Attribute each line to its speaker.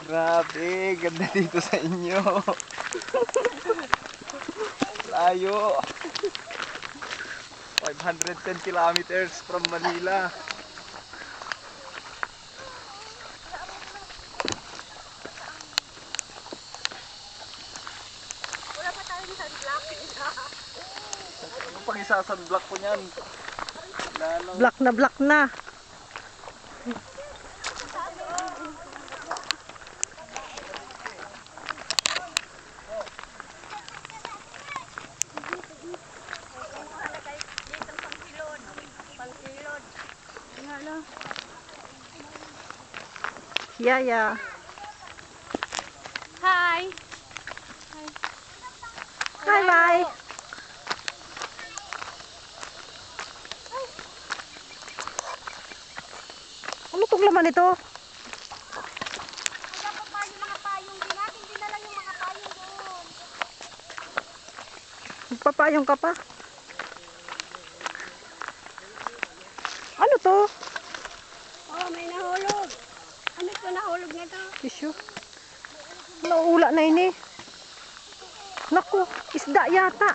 Speaker 1: Grabe, ganda dito sa inyo. Layo. 510 kilometers from Manila.
Speaker 2: Wala pa tayo ng sunblock.
Speaker 1: Ano pang isa-sunblock ko niyan?
Speaker 3: Black na black na. Yaya.
Speaker 2: Hi.
Speaker 3: Hi, bye. Ano tong laman ito?
Speaker 2: Wala pa pa yung mga payong din natin. Dinala yung mga payong doon.
Speaker 3: Magpapayong ka pa? Ano to?
Speaker 2: Oh, may nahulog. Ano ito nahulog na ito?
Speaker 3: Tissue. Nauula na ini. Naku, isda yata.